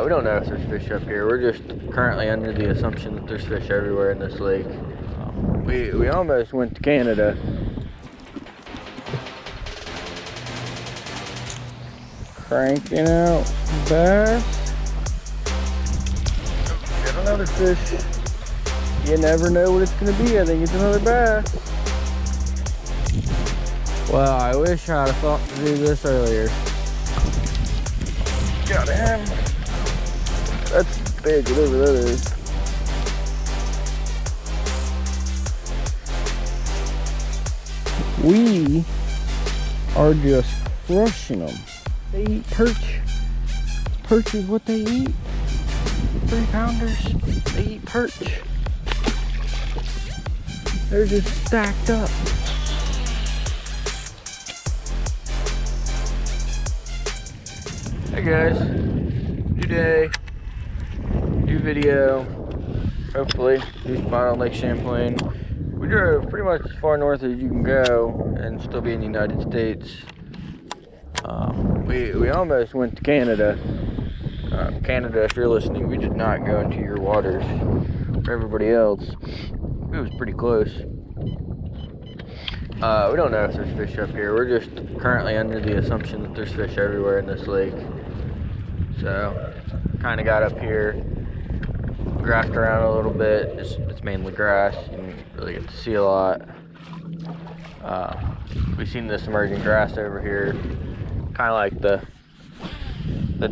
We don't know if there's fish up here. We're just currently under the assumption that there's fish everywhere in this lake. We almost went to Canada. Cranking out bass. Got another fish. You never know what it's gonna be. I think it's another bass. Well, I wish I'd have thought to do this earlier. Got him. That's big, whatever that is. We are just crushing them. They eat perch. Perch is what they eat. 3-pounders. They eat perch. They're just stacked up. Hey guys, new day, new video, hopefully, new spot on Lake Champlain. We drove pretty much as far north as you can go and still be in the United States. We almost went to Canada. Canada, if you're listening, we did not go into your waters. For everybody else, it was pretty close. We don't know if there's fish up here. We're just currently under the assumption that there's fish everywhere in this lake. So, kind of got up here, grassed around a little bit. It's mainly grass. You didn't really get to see a lot. We've seen this emerging grass over here, kind of like the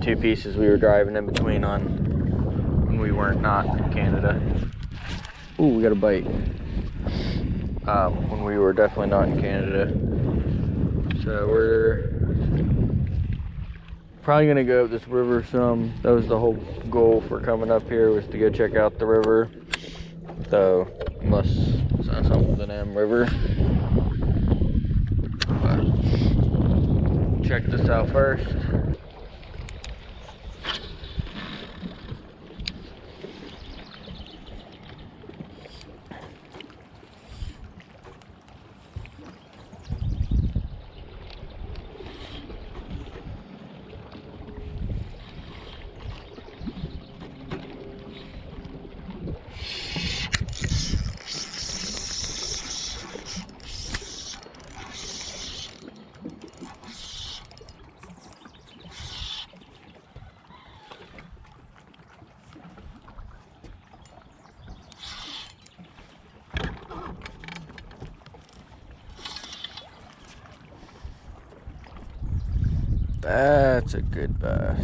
two pieces we were driving in between on when we weren't not in Canada. Ooh, we got a bite. When we were definitely not in Canada. So we're probably gonna go up this river some. That was the whole goal for coming up here, was to go check out the river. So, unless it's not something with an M river. But check this out first. That's a good bass.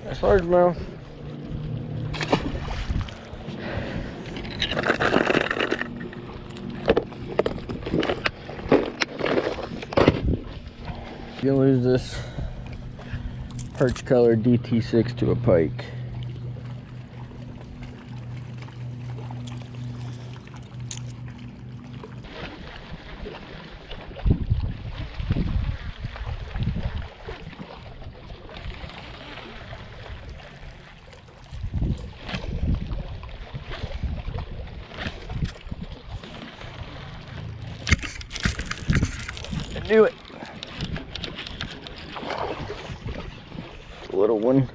That's largemouth. You can lose this perch color DT6 to a pike. I knew it. Little one.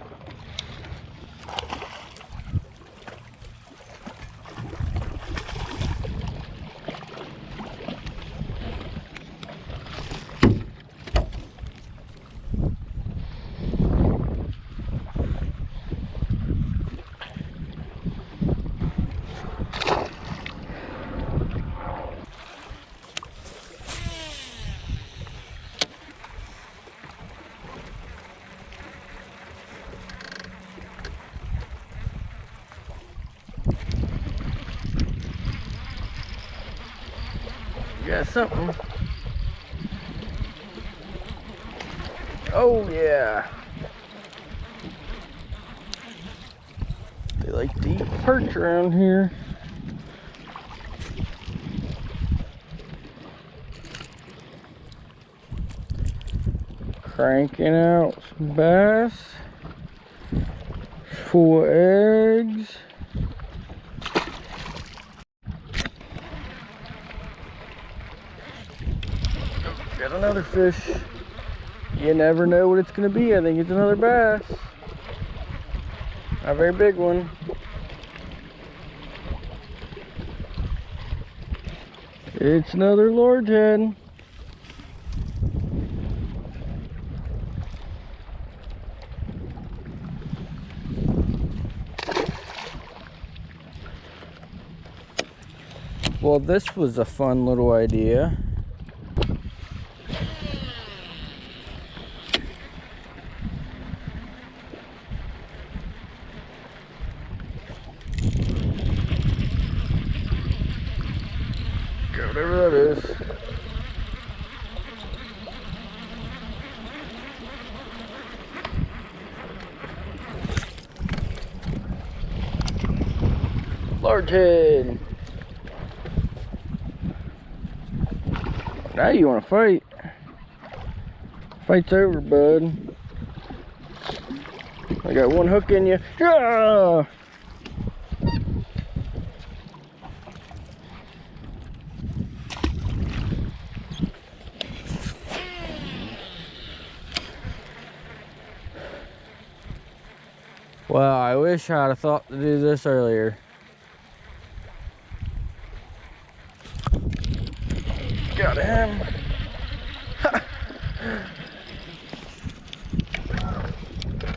You got something. Oh yeah. They like to eat perch around here. Cranking out some bass. Full of eggs. Got another fish. You never know what it's going to be. I think it's another bass. Not a very big one. It's another lordhead. Well, this was a fun little idea. Whatever that is. Lordhead. Now you want to fight. Fight's over, bud. I got one hook in you. Yeah! Well, I wish I'd have thought to do this earlier. Got him.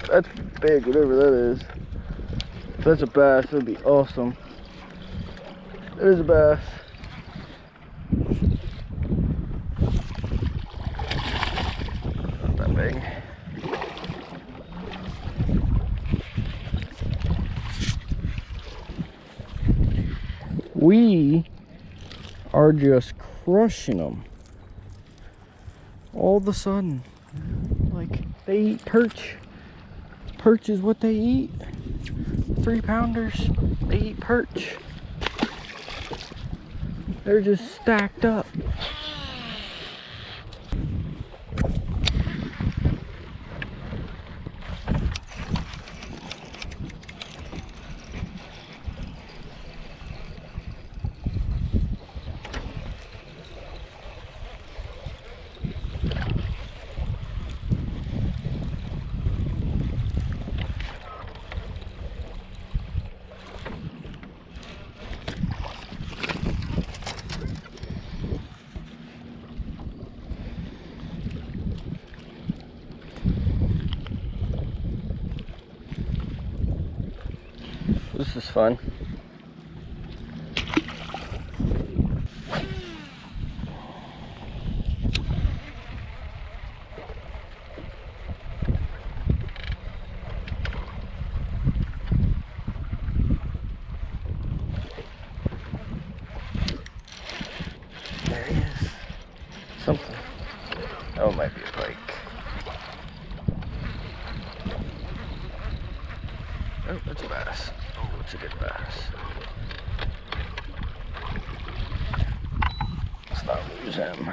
That's big, whatever that is. If that's a bass, that'd be awesome. That is a bass. Not that big. We are just crushing them. All of a sudden, like, they eat perch. Perch is what they eat. 3-pounders, they eat perch. They're just stacked up. This is fun. There he is. Something. Oh, it might be a pike. Oh, that's a bass. Oh, it's a good bass. Let's not lose him.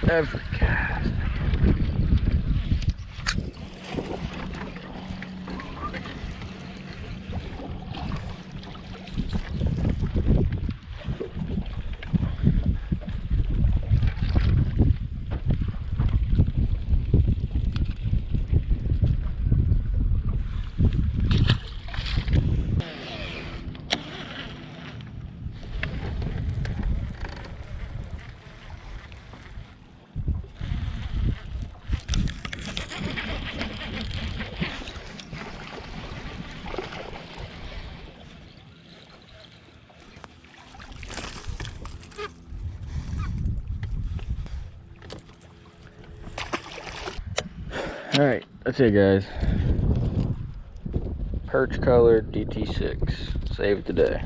Every cast. Alright, that's it, guys. Perch colored DT6. Saved the day.